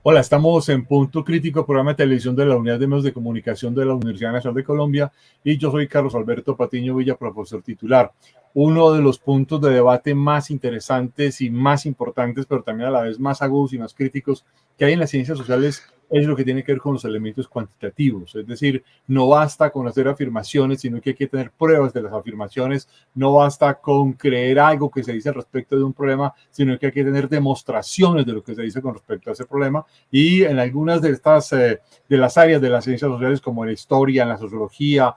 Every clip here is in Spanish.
Hola, estamos en Punto Crítico, programa de televisión de la Unidad de Medios de Comunicación de la Universidad Nacional de Colombia, y yo soy Carlos Alberto Patiño Villa, profesor titular. Uno de los puntos de debate más interesantes y más importantes, pero también a la vez más agudos y más críticos que hay en las ciencias sociales es lo que tiene que ver con los elementos cuantitativos. Es decir, no basta con hacer afirmaciones, sino que hay que tener pruebas de las afirmaciones. No basta con creer algo que se dice al respecto de un problema, sino que hay que tener demostraciones de lo que se dice con respecto a ese problema. Y en algunas de estas, de las áreas de las ciencias sociales, como en la historia, en la sociología,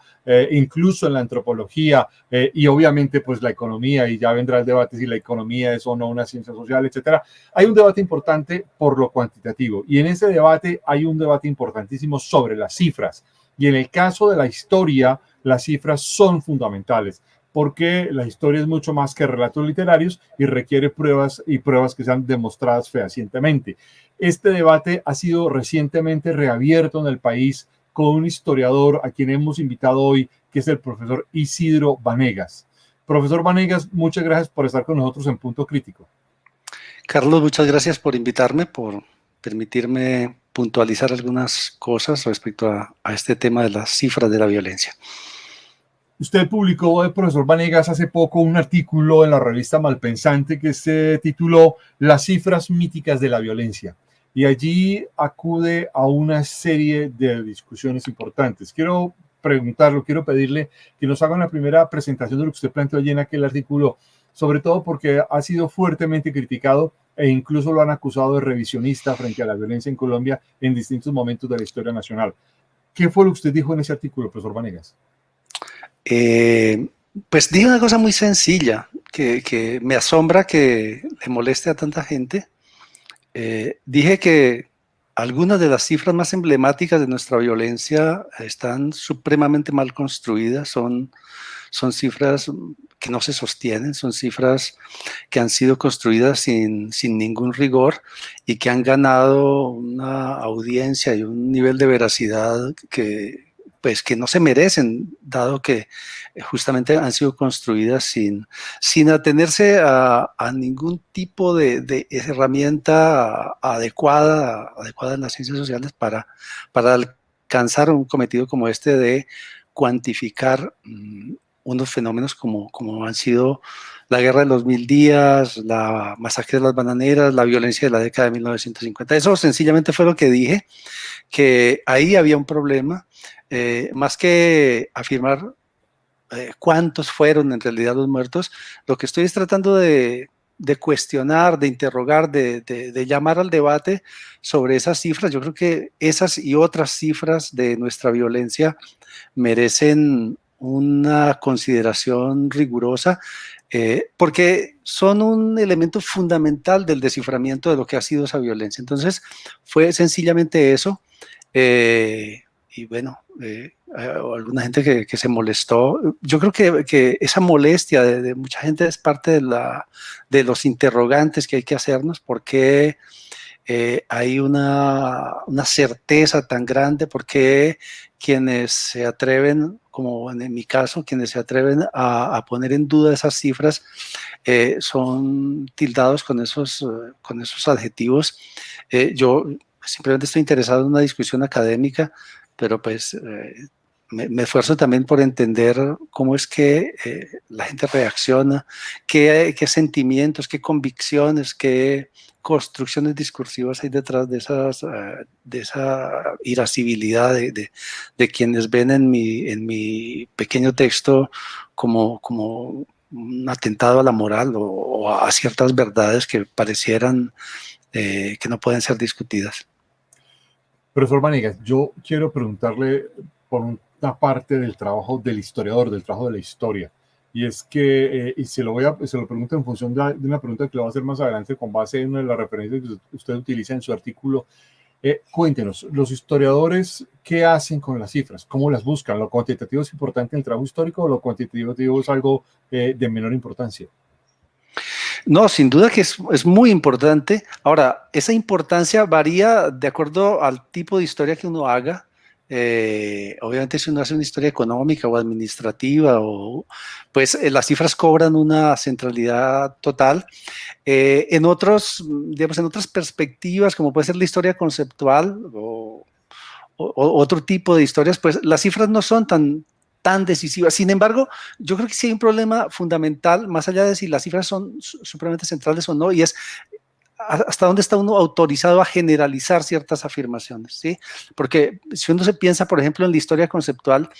incluso en la antropología, y obviamente pues la economía, y ya vendrá el debate si la economía es o no una ciencia social, etcétera. Hay un debate importante por lo cuantitativo, y en ese debate hay un debate importantísimo sobre las cifras. Y en el caso de la historia, las cifras son fundamentales, porque la historia es mucho más que relatos literarios y requiere pruebas, y pruebas que sean demostradas fehacientemente. Este debate ha sido recientemente reabierto en el país con un historiador a quien hemos invitado hoy, que es el profesor Isidro Vanegas. Profesor Vanegas, muchas gracias por estar con nosotros en Punto Crítico. Carlos, muchas gracias por invitarme, por permitirme puntualizar algunas cosas respecto a este tema de las cifras de la violencia. Usted publicó, el profesor Vanegas, hace poco un artículo en la revista Malpensante que se tituló Las cifras míticas de la violencia. Y allí acude a una serie de discusiones importantes. Quiero preguntarlo, quiero pedirle que nos haga una primera presentación de lo que usted planteó allí en aquel artículo, sobre todo porque ha sido fuertemente criticado e incluso lo han acusado de revisionista frente a la violencia en Colombia en distintos momentos de la historia nacional. ¿Qué fue lo que usted dijo en ese artículo, profesor Vanegas? Pues dije una cosa muy sencilla, que me asombra que le moleste a tanta gente. Dije que algunas de las cifras más emblemáticas de nuestra violencia están supremamente mal construidas, son cifras que no se sostienen, son cifras que han sido construidas sin ningún rigor y que han ganado una audiencia y un nivel de veracidad pues, que no se merecen, dado que justamente han sido construidas sin atenerse a ningún tipo de herramienta adecuada en las ciencias sociales para alcanzar un cometido como este de cuantificar unos fenómenos como han sido la guerra de los 1000 días, la masacre de las bananeras, la violencia de la década de 1950. Eso sencillamente fue lo que dije, que ahí había un problema, más que afirmar cuántos fueron en realidad los muertos, lo que estoy es tratando de cuestionar, de interrogar, de llamar al debate sobre esas cifras. Yo creo que esas y otras cifras de nuestra violencia merecen una consideración rigurosa, porque son un elemento fundamental del desciframiento de lo que ha sido esa violencia. Entonces, fue sencillamente eso. Y bueno, alguna gente que se molestó. Yo creo que esa molestia de mucha gente es parte de los interrogantes que hay que hacernos, porque hay una certeza tan grande, porque quienes se atreven, como en mi caso, quienes se atreven a poner en duda esas cifras, son tildados con esos adjetivos. Yo simplemente estoy interesado en una discusión académica, pero pues me esfuerzo también por entender cómo es que la gente reacciona, qué sentimientos, qué convicciones, qué construcciones discursivas hay detrás de esa irascibilidad de quienes ven en mi pequeño texto como un atentado a la moral o a ciertas verdades que parecieran que no pueden ser discutidas. Profesor Vanegas, yo quiero preguntarle por una parte del trabajo del historiador, del trabajo de la historia. Y es que, y se lo pregunto en función de una pregunta que le voy a hacer más adelante con base en una de las referencias que usted utiliza en su artículo. Cuéntenos, los historiadores, ¿qué hacen con las cifras? ¿Cómo las buscan? ¿Lo cuantitativo es importante en el trabajo histórico o lo cuantitativo es algo de menor importancia? No, sin duda que es muy importante. Ahora, esa importancia varía de acuerdo al tipo de historia que uno haga. Obviamente si uno hace una historia económica o administrativa, pues las cifras cobran una centralidad total. En otros, digamos, en otras perspectivas, como puede ser la historia conceptual o otro tipo de historias, pues las cifras no son tan decisivas. Sin embargo, yo creo que sí hay un problema fundamental, más allá de si las cifras son supremamente centrales o no, y es hasta dónde está uno autorizado a generalizar ciertas afirmaciones, ¿sí? Porque si uno se piensa, por ejemplo, en la historia conceptual,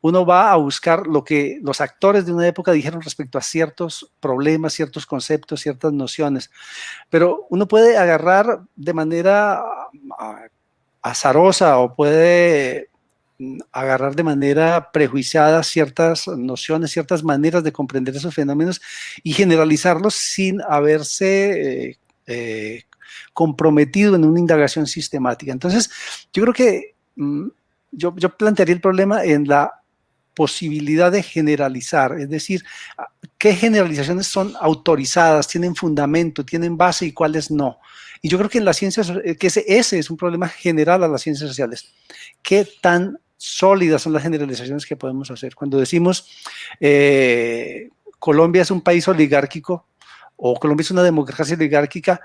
uno va a buscar lo que los actores de una época dijeron respecto a ciertos problemas, ciertos conceptos, ciertas nociones, pero uno puede agarrar de manera azarosa o puede agarrar de manera prejuiciada ciertas nociones, ciertas maneras de comprender esos fenómenos y generalizarlos sin haberse comprometido en una indagación sistemática. Entonces, yo creo que yo plantearía el problema en la posibilidad de generalizar, es decir, qué generalizaciones son autorizadas, tienen fundamento, tienen base y cuáles no. Y yo creo que en las ciencias, que ese es un problema general a las ciencias sociales. ¿Qué tan sólidas son las generalizaciones que podemos hacer? Cuando decimos Colombia es un país oligárquico o Colombia es una democracia oligárquica,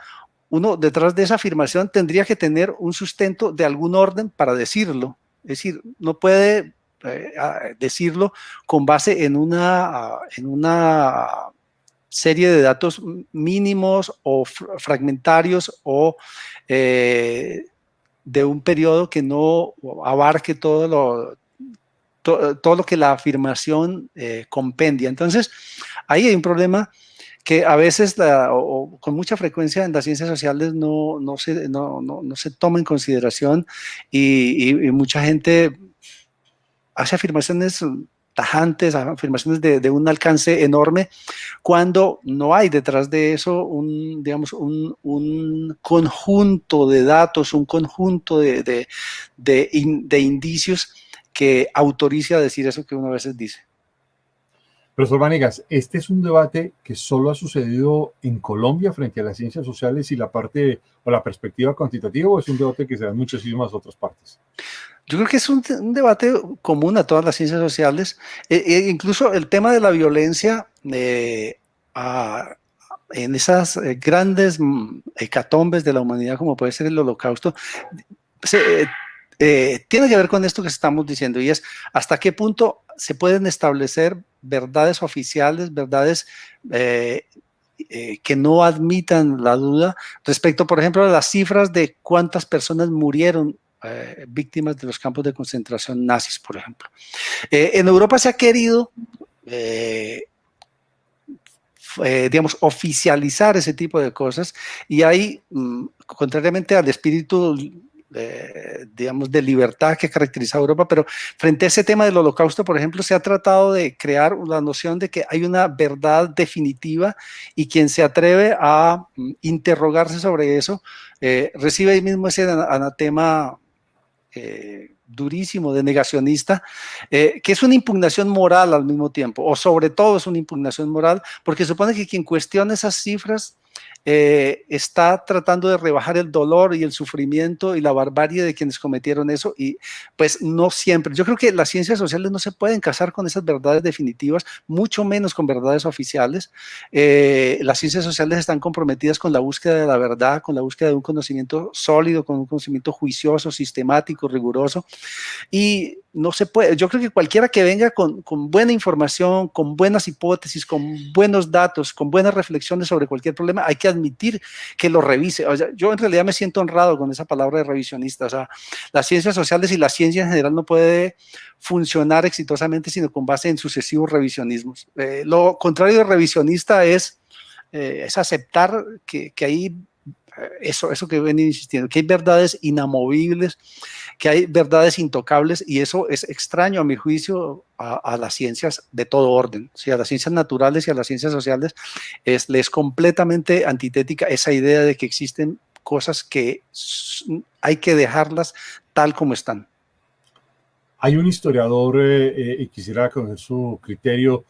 uno detrás de esa afirmación tendría que tener un sustento de algún orden para decirlo. Es decir, no puede decirlo con base en una serie de datos mínimos o fragmentarios o de un periodo que no abarque todo lo que la afirmación compendia. Entonces, ahí hay un problema que a veces o con mucha frecuencia en las ciencias sociales no se toma en consideración y mucha gente hace afirmaciones tajantes, afirmaciones de un alcance enorme, cuando no hay detrás de eso digamos, un conjunto de datos, un conjunto de indicios que autorice a decir eso que uno a veces dice. Profesor Vanegas, este es un debate que solo ha sucedido en Colombia frente a las ciencias sociales y la parte o la perspectiva cuantitativa, ¿o es un debate que se da en muchísimas otras partes? Yo creo que es un debate común a todas las ciencias sociales. Incluso el tema de la violencia en esas grandes hecatombes de la humanidad, como puede ser el Holocausto, tiene que ver con esto que estamos diciendo, y es hasta qué punto se pueden establecer verdades oficiales, verdades que no admitan la duda respecto, por ejemplo, a las cifras de cuántas personas murieron víctimas de los campos de concentración nazis, por ejemplo. En Europa se ha querido, digamos, oficializar ese tipo de cosas y hay, contrariamente al espíritu digamos, de libertad que caracteriza a Europa, pero frente a ese tema del Holocausto, por ejemplo, se ha tratado de crear la noción de que hay una verdad definitiva y quien se atreve a interrogarse sobre eso recibe ahí mismo ese anatema durísimo de negacionista, que es una impugnación moral al mismo tiempo, o sobre todo es una impugnación moral, porque supone que quien cuestiona esas cifras está tratando de rebajar el dolor y el sufrimiento y la barbarie de quienes cometieron eso, y pues no siempre. Yo creo que las ciencias sociales no se pueden casar con esas verdades definitivas, mucho menos con verdades oficiales. Las ciencias sociales están comprometidas con la búsqueda de la verdad, con la búsqueda de un conocimiento sólido, con un conocimiento juicioso, sistemático, riguroso, y no se puede. Yo creo que cualquiera que venga con buena información, con buenas hipótesis, con buenos datos, con buenas reflexiones sobre cualquier problema, hay que admitir que lo revise. O sea, yo en realidad me siento honrado con esa palabra de revisionista. O sea, las ciencias sociales y la ciencia en general no puede funcionar exitosamente sino con base en sucesivos revisionismos. Lo contrario de revisionista es aceptar que hay eso que ven insistiendo, que hay verdades inamovibles, que hay verdades intocables, y eso es extraño a mi juicio a las ciencias de todo orden, ¿sí? A las ciencias naturales y a las ciencias sociales les completamente antitética esa idea de que existen cosas que hay que dejarlas tal como están. Hay un historiador, y quisiera conocer su criterio,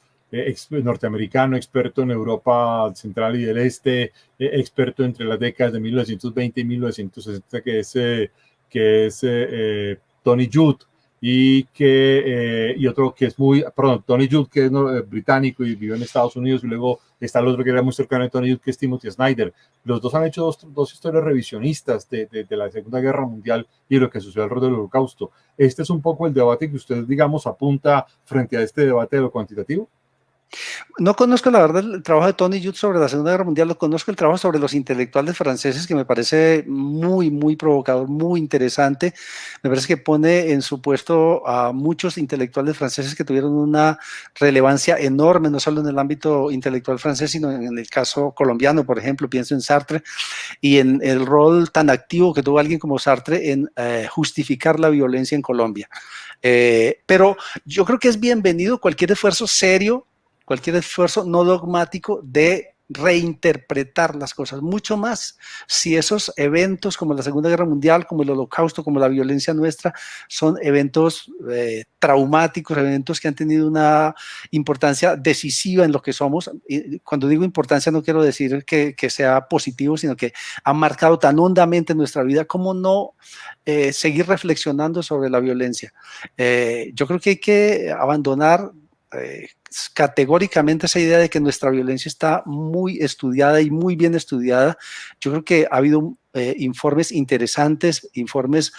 norteamericano, experto en Europa Central y del Este, experto entre las décadas de 1920 y 1960, que es Tony Judt. y otro que es muy, perdón, Tony Judd, que es británico y vive en Estados Unidos, y luego está el otro que era muy cercano a Tony Judd, que es Timothy Snyder. Los dos han hecho dos historias revisionistas de la Segunda Guerra Mundial y lo que sucedió alrededor del Holocausto. Este es un poco el debate que usted, digamos, apunta frente a este debate de lo cuantitativo. No conozco, la verdad, el trabajo de Tony Judd sobre la Segunda Guerra Mundial, lo conozco el trabajo sobre los intelectuales franceses, que me parece muy, muy provocador, muy interesante. Me parece que pone en su puesto a muchos intelectuales franceses que tuvieron una relevancia enorme, no solo en el ámbito intelectual francés, sino en el caso colombiano, por ejemplo, pienso en Sartre, y en el rol tan activo que tuvo alguien como Sartre en justificar la violencia en Colombia. Pero yo creo que es bienvenido cualquier esfuerzo serio, cualquier esfuerzo no dogmático de reinterpretar las cosas, mucho más si esos eventos como la Segunda Guerra Mundial, como el Holocausto, como la violencia nuestra, son eventos traumáticos, eventos que han tenido una importancia decisiva en lo que somos. Y cuando digo importancia no quiero decir que sea positivo, sino que han marcado tan hondamente nuestra vida. ¿Cómo no seguir reflexionando sobre la violencia? Yo creo que hay que abandonar categóricamente esa idea de que nuestra violencia está muy estudiada y muy bien estudiada. Yo creo que ha habido informes interesantes, informes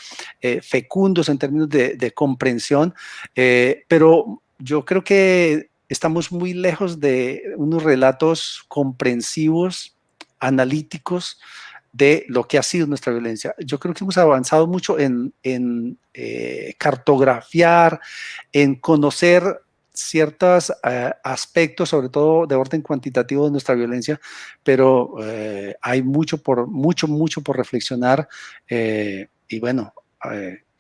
fecundos en términos de comprensión, pero yo creo que estamos muy lejos de unos relatos comprensivos, analíticos, de lo que ha sido nuestra violencia. Yo creo que hemos avanzado mucho en cartografiar, en conocer ciertos aspectos, sobre todo de orden cuantitativo de nuestra violencia, pero hay mucho por reflexionar, y bueno,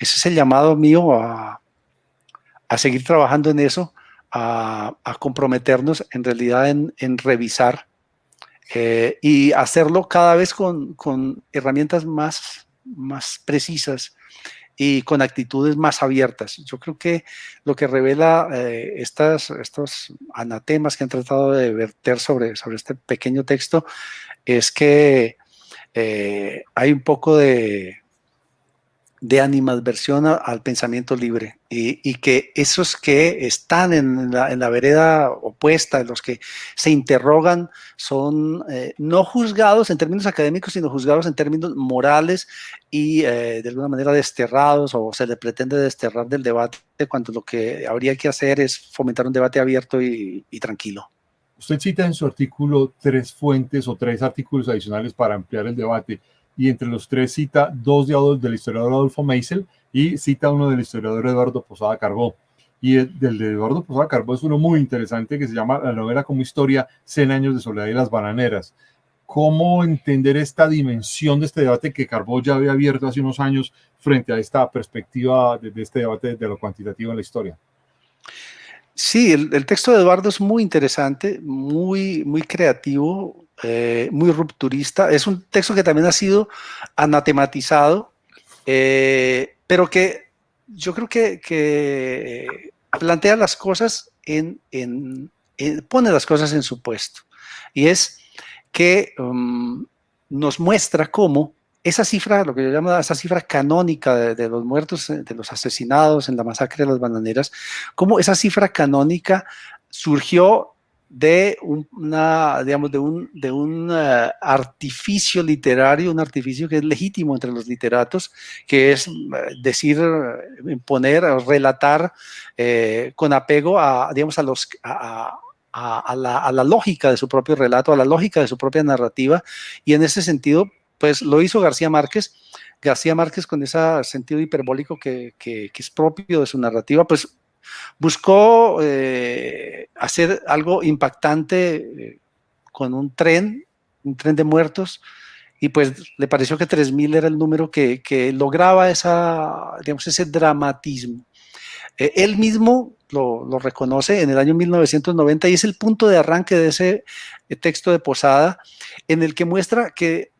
ese es el llamado mío a seguir trabajando en eso, a comprometernos en realidad en revisar y hacerlo cada vez con herramientas más precisas y con actitudes más abiertas. Yo creo que lo que revela estos anatemas que han tratado de verter sobre este pequeño texto es que hay un poco de animadversión al pensamiento libre, y que esos que están en la vereda opuesta, los que se interrogan, son no juzgados en términos académicos, sino juzgados en términos morales y de alguna manera desterrados, o se le pretende desterrar del debate, cuando lo que habría que hacer es fomentar un debate abierto y tranquilo. Usted cita en su artículo 3 fuentes o 3 artículos adicionales para ampliar el debate, y entre los 3 cita 2 del historiador Adolfo Meisel y cita uno del historiador Eduardo Posada Carbó. Y del de Eduardo Posada Carbó es uno muy interesante que se llama La novela como historia, 100 años de soledad y las bananeras. ¿Cómo entender esta dimensión de este debate que Carbó ya había abierto hace unos años frente a esta perspectiva de este debate de lo cuantitativo en la historia? Sí, el texto de Eduardo es muy interesante, muy creativo, muy rupturista. Es un texto que también ha sido anatematizado, pero que yo creo que plantea las cosas pone las cosas en su puesto. Y es que nos muestra cómo esa cifra, lo que yo llamo esa cifra canónica de los muertos, de los asesinados en la masacre de las bananeras, cómo esa cifra canónica surgió de un artificio literario, un artificio que es legítimo entre los literatos, que es decir, imponer, relatar con apego a la lógica de su propio relato, a la lógica de su propia narrativa, y en ese sentido pues lo hizo García Márquez con ese sentido hiperbólico que es propio de su narrativa, pues buscó hacer algo impactante con un tren de muertos, y pues le pareció que 3000 era el número que lograba ese dramatismo. Él mismo lo reconoce en el año 1990, y es el punto de arranque de ese texto de Posada, en el que muestra que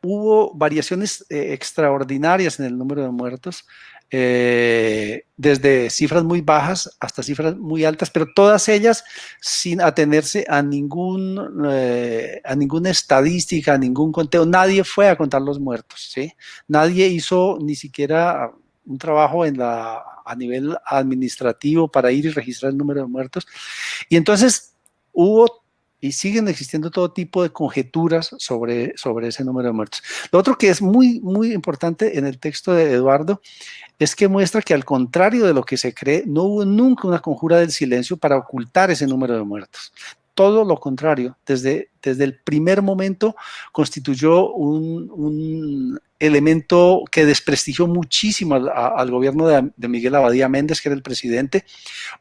hubo variaciones extraordinarias en el número de muertos, desde cifras muy bajas hasta cifras muy altas, pero todas ellas sin atenerse a ninguna estadística, a ningún conteo. Nadie fue a contar los muertos, ¿sí? Nadie hizo ni siquiera un trabajo a nivel administrativo para ir y registrar el número de muertos. Y entonces hubo y siguen existiendo todo tipo de conjeturas sobre ese número de muertos. Lo otro que es muy, muy importante en el texto de Eduardo es que muestra que, al contrario de lo que se cree, no hubo nunca una conjura del silencio para ocultar ese número de muertos. Todo lo contrario, desde el primer momento constituyó un elemento que desprestigió muchísimo al gobierno de Miguel Abadía Méndez, que era el presidente.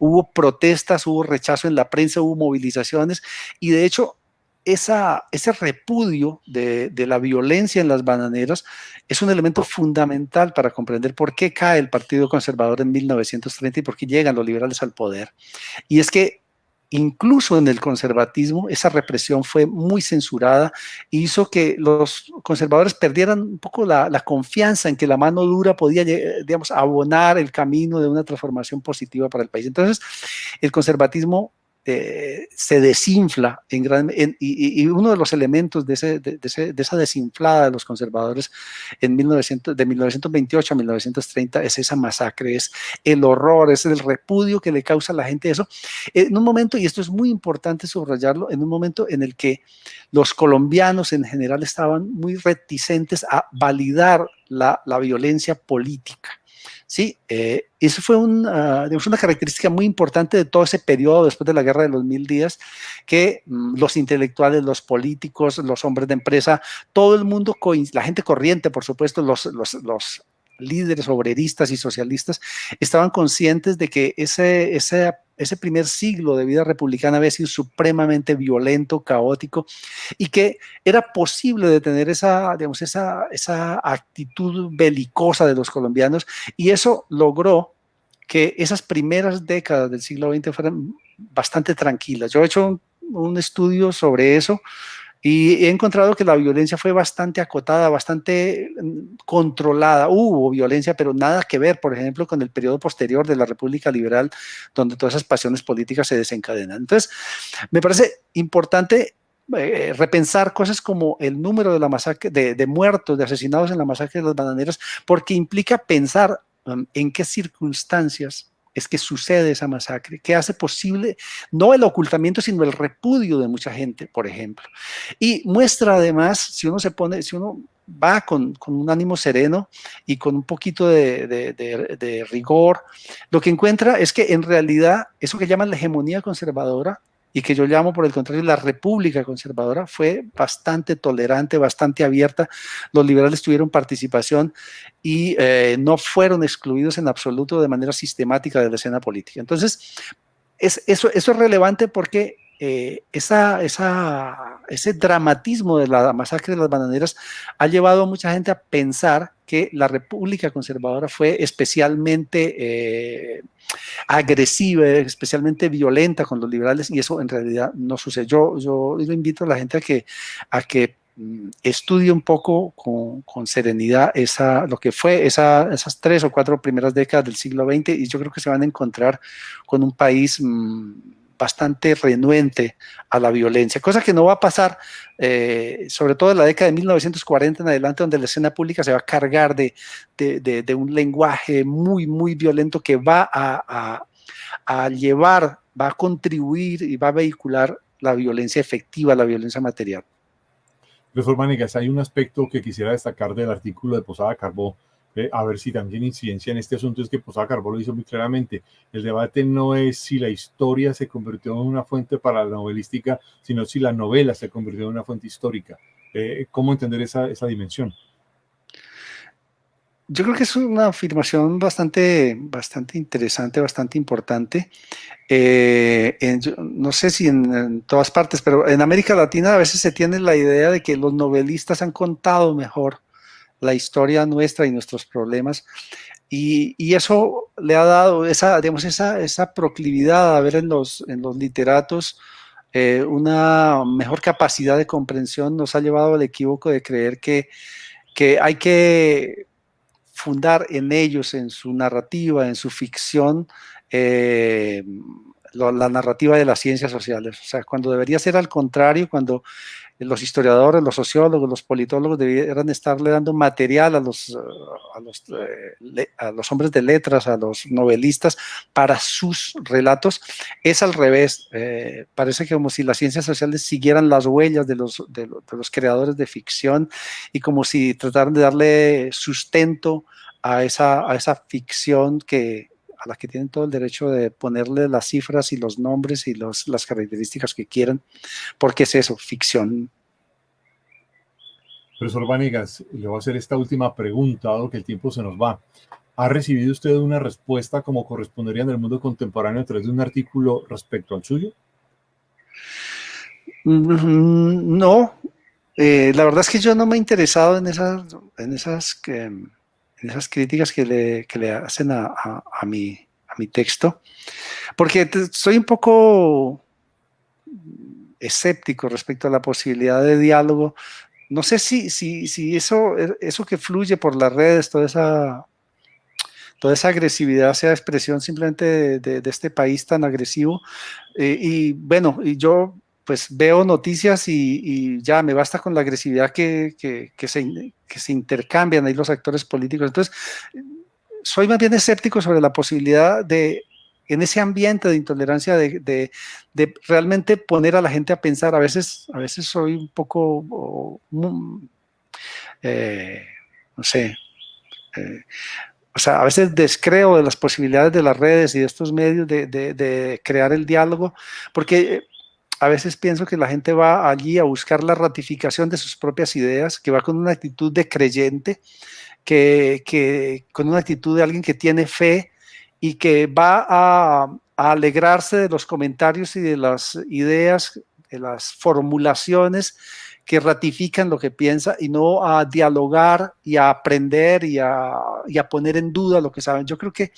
Hubo protestas, hubo rechazo en la prensa, hubo movilizaciones, y de hecho ese repudio de la violencia en las bananeras es un elemento fundamental para comprender por qué cae el Partido Conservador en 1930 y por qué llegan los liberales al poder. Y es que incluso en el conservatismo esa represión fue muy censurada e hizo que los conservadores perdieran un poco la confianza en que la mano dura podía, digamos, abonar el camino de una transformación positiva para el país. Entonces, el conservatismo se desinfla y uno de los elementos de esa desinflada de los conservadores de 1928 a 1930 es esa masacre, es el horror, es el repudio que le causa a la gente eso, en un momento, y esto es muy importante subrayarlo, en un momento en el que los colombianos en general estaban muy reticentes a validar la violencia política. Sí, eso fue una característica muy importante de todo ese periodo después de la Guerra de los 1000 días, que los intelectuales, los políticos, los hombres de empresa, todo el mundo, la gente corriente, por supuesto, los líderes obreristas y socialistas, estaban conscientes de que ese primer siglo de vida republicana había sido supremamente violento, caótico, y que era posible detener esa actitud belicosa de los colombianos, y eso logró que esas primeras décadas del siglo XX fueran bastante tranquilas. Yo he hecho un estudio sobre eso y he encontrado que la violencia fue bastante acotada, bastante controlada. Hubo violencia, pero nada que ver, por ejemplo, con el periodo posterior de la República Liberal, donde todas esas pasiones políticas se desencadenan. Entonces, me parece importante repensar cosas como el número de la masacre, de muertos, de asesinados en la masacre de las bananeras, porque implica pensar en qué circunstancias es que sucede esa masacre, que hace posible no el ocultamiento, sino el repudio de mucha gente, por ejemplo. Y muestra además, si uno va con un ánimo sereno y con un poquito de rigor, lo que encuentra es que en realidad eso que llaman la hegemonía conservadora, y que yo llamo, por el contrario, la república conservadora, fue bastante tolerante, bastante abierta. Los liberales tuvieron participación y no fueron excluidos en absoluto de manera sistemática de la escena política. Entonces, eso es relevante porque ese dramatismo de la masacre de las bananeras ha llevado a mucha gente a pensar que la república conservadora fue especialmente agresiva, especialmente violenta con los liberales, y eso en realidad no sucede. Yo invito a la gente a que estudie un poco con serenidad lo que fue esas 3 o 4 primeras décadas del siglo XX, y yo creo que se van a encontrar con un país bastante renuente a la violencia, cosa que no va a pasar, sobre todo en la década de 1940 en adelante, donde la escena pública se va a cargar de un lenguaje muy, muy violento que va a llevar, va a contribuir y va a vehicular la violencia efectiva, la violencia material. Profesor Vanegas, hay un aspecto que quisiera destacar del artículo de Posada Carbó, a ver si también incidencia en este asunto, es que Posada Carbó lo hizo muy claramente. El debate no es si la historia se convirtió en una fuente para la novelística, sino si la novela se convirtió en una fuente histórica. ¿Cómo entender esa dimensión? Yo creo que es una afirmación bastante interesante, bastante importante. No sé si en todas partes, pero en América Latina a veces se tiene la idea de que los novelistas han contado mejor la historia nuestra y nuestros problemas, y eso le ha dado esa proclividad a ver en los literatos una mejor capacidad de comprensión. Nos ha llevado al equívoco de creer que hay que fundar en ellos, en su narrativa, en su ficción, la narrativa de las ciencias sociales. O sea, cuando debería ser al contrario, cuando los historiadores, los sociólogos, los politólogos debieran estarle dando material a los hombres de letras, a los novelistas, para sus relatos. Es al revés. Parece que como si las ciencias sociales siguieran las huellas de los creadores de ficción y como si trataran de darle sustento a esa ficción a la que tienen todo el derecho de ponerle las cifras y los nombres y las características que quieran, porque es eso, ficción. Profesor Vanegas, le voy a hacer esta última pregunta, dado que el tiempo se nos va. ¿Ha recibido usted una respuesta como correspondería en el mundo contemporáneo a través de un artículo respecto al suyo? No, la verdad es que yo no me he interesado en esas críticas que le hacen a mi texto, porque soy un poco escéptico respecto a la posibilidad de diálogo. No sé si eso que fluye por las redes, toda esa agresividad sea expresión simplemente de este país tan agresivo. Y bueno, y yo pues veo noticias y ya me basta con la agresividad que se intercambian ahí los actores políticos. Entonces, soy más bien escéptico sobre la posibilidad en ese ambiente de intolerancia, de realmente poner a la gente a pensar. A veces soy un poco, no sé, o sea, a veces descreo de las posibilidades de las redes y de estos medios de crear el diálogo, porque a veces pienso que la gente va allí a buscar la ratificación de sus propias ideas, que va con una actitud de creyente, con una actitud de alguien que tiene fe y que va a alegrarse de los comentarios y de las ideas, de las formulaciones que ratifican lo que piensa y no a dialogar y a aprender y a poner en duda lo que saben. Yo creo que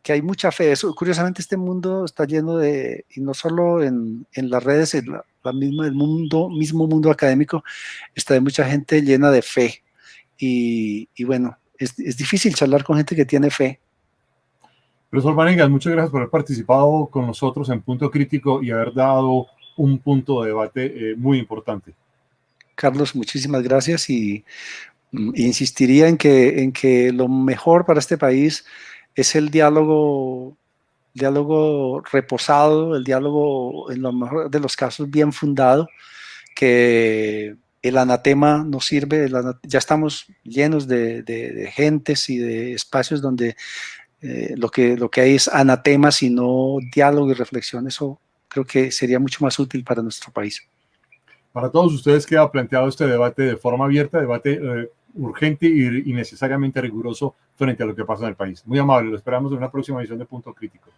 hay mucha fe. Eso, curiosamente, este mundo está lleno y no solo en las redes, el mismo mundo académico, está de mucha gente llena de fe. Y bueno, es difícil charlar con gente que tiene fe. Profesor Vanegas, muchas gracias por haber participado con nosotros en Punto Crítico y haber dado un punto de debate muy importante. Carlos, muchísimas gracias y insistiría en que lo mejor para este país es el diálogo reposado, el diálogo en lo mejor de los casos bien fundado, que el anatema no sirve. Ya estamos llenos de gentes y de espacios donde lo que hay es anatemas y no diálogo y reflexión. Eso creo que sería mucho más útil para nuestro país. Para todos ustedes queda planteado este debate de forma abierta, debate urgente y necesariamente riguroso frente a lo que pasa en el país. Muy amable, lo esperamos en una próxima edición de Punto Crítico.